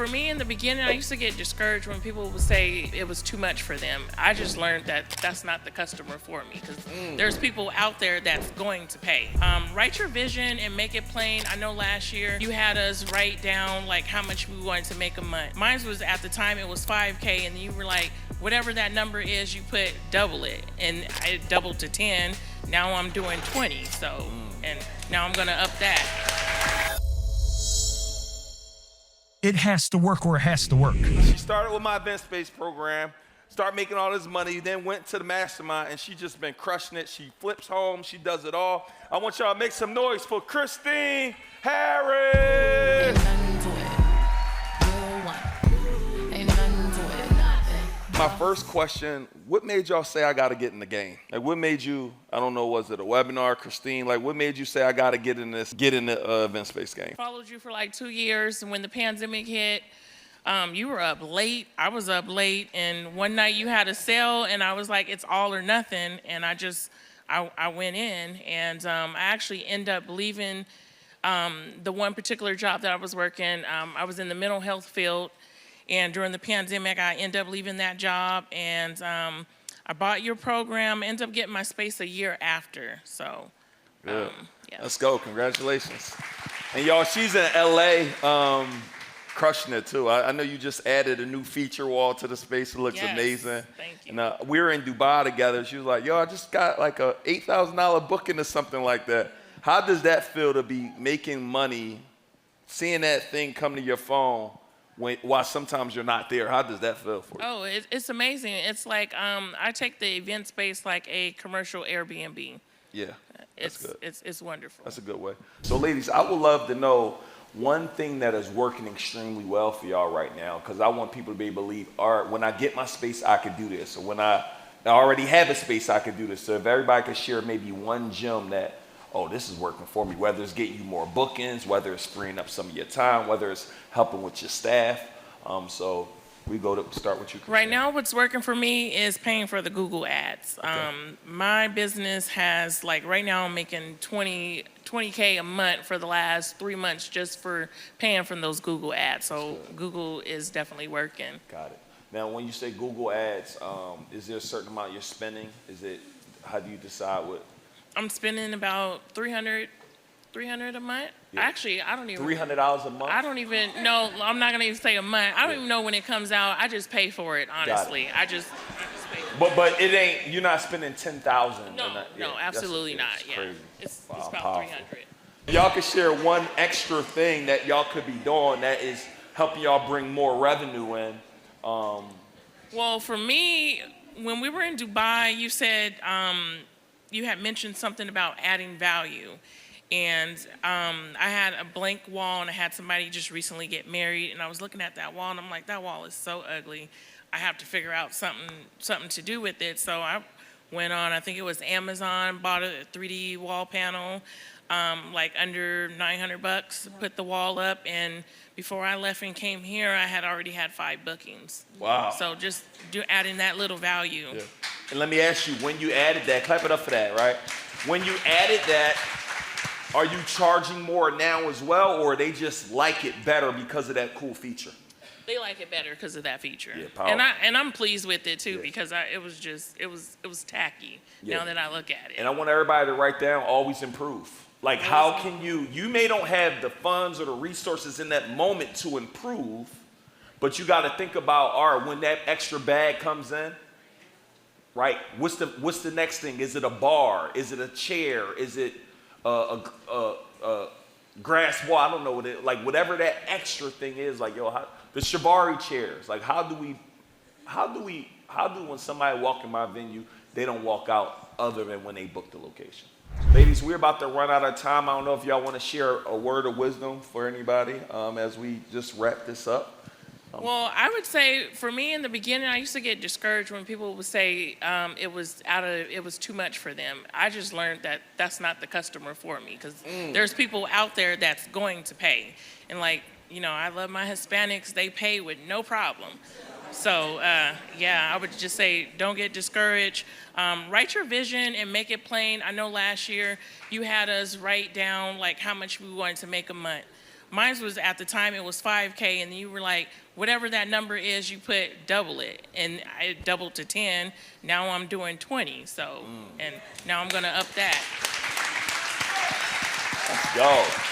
for me in the beginning, I used to get discouraged when people would say it was too much for them. I just learned that that's not the customer for me because there's people out there that's going to pay. Write your vision and make it plain. I know last year you had us write down like how much we wanted to make a month. Mine was at the time it was 5K, and you were like, whatever that number is, you put double it, and I doubled to 10. Now I'm doing 20. So, and now I'm gonna up that. It has to work or it has to work. She started with my event-based program, started making all this money, then went to the mastermind, and she just been crushing it. She flips home, she does it all. I want y'all to make some noise for Christine Harris. My first question, what made y'all say I gotta get in the game? Like what made you, I don't know, was it a webinar, Christine? Like what made you say I gotta get in the event space game? Followed you for like 2 years, and when the pandemic hit, you were up late, I was up late, and one night you had a sale, and I was like, it's all or nothing, and I went in, and I actually ended up leaving the one particular job that I was working. I was in the mental health field, and during the pandemic, I ended up leaving that job, and I bought your program, ended up getting my space a year after, so. Yeah. Yeah. Let's go, congratulations. And y'all, she's in LA, crushing it too. I know you just added a new feature wall to the space, it looks amazing. Thank you. And we were in Dubai together, she was like, yo, I just got like a $8,000 booking or something like that. How does that feel to be making money, seeing that thing come to your phone, while sometimes you're not there? How does that feel for you? Oh, it's amazing. It's like I take the event space like a commercial Airbnb. Yeah, that's good. It's wonderful. That's a good way. So ladies, I would love to know one thing that is working extremely well for y'all right now, because I want people to be able to believe, all right, when I get my space, I could do this. Or when I already have a space, I could do this. So if everybody could share maybe one gem that, oh, this is working for me, whether it's getting you more bookings, whether it's freeing up some of your time, whether it's helping with your staff. So we go to start with you. Right now, what's working for me is paying for the Google ads. Okay. My business has, like right now I'm making 20K a month for the last 3 months just for paying from those Google ads. So Google is definitely working. Got it. Now, when you say Google ads, is there a certain amount you're spending? How do you decide what? I'm spending about $300 a month. Yeah. Actually, I don't even. $300 a month? I don't even know. I'm not gonna even say a month. I don't even know when it comes out. I just pay for it, honestly. I just pay for it. But it ain't. You're not spending $10,000. No, absolutely not. It's Yeah, crazy. it's Wow, about powerful. 300. Y'all can share one extra thing that y'all could be doing that is helping y'all bring more revenue in. Well, for me, when we were in Dubai, you said you had mentioned something about adding value. And I had a blank wall, and I had somebody just recently get married, and I was looking at that wall, and I'm like, that wall is so ugly. I have to figure out something to do with it. So I went on, I think it was Amazon, bought a 3D wall panel, like under $900, put the wall up, and before I left and came here, I had already had 5 bookings. Wow. So just adding that little value. Yeah. And let me ask you, when you added that, clap it up for that, right? When you added that, are you charging more now as well, or they just like it better because of that cool feature? They like it better because of that feature. Yeah, powerful. And I'm pleased with it too, because it was tacky now that I look at it. And I want everybody to write down always improve. Like how can you may don't have the funds or the resources in that moment to improve, but you got to think about, all right, when that extra bag comes in, right? What's the next thing? Is it a bar? Is it a chair? Is it a grass wall? I don't know what it, like whatever that extra thing is, like the Shibari chairs, like how do when somebody walk in my venue, they don't walk out other than when they book the location. Ladies, we're about to run out of time. I don't know if y'all want to share a word of wisdom for anybody as we just wrap this up. Well, I would say for me in the beginning, I used to get discouraged when people would say it was too much for them. I just learned that that's not the customer for me, because there's people out there that's going to pay. And like, I love my Hispanics, they pay with no problem. So I would just say don't get discouraged. Write your vision and make it plain. I know last year you had us write down like how much we wanted to make a month. Mine was at the time it was 5K, and you were like, whatever that number is, you put double it, and I doubled to 10. Now I'm doing 20. So, and now I'm gonna up that. Let's go.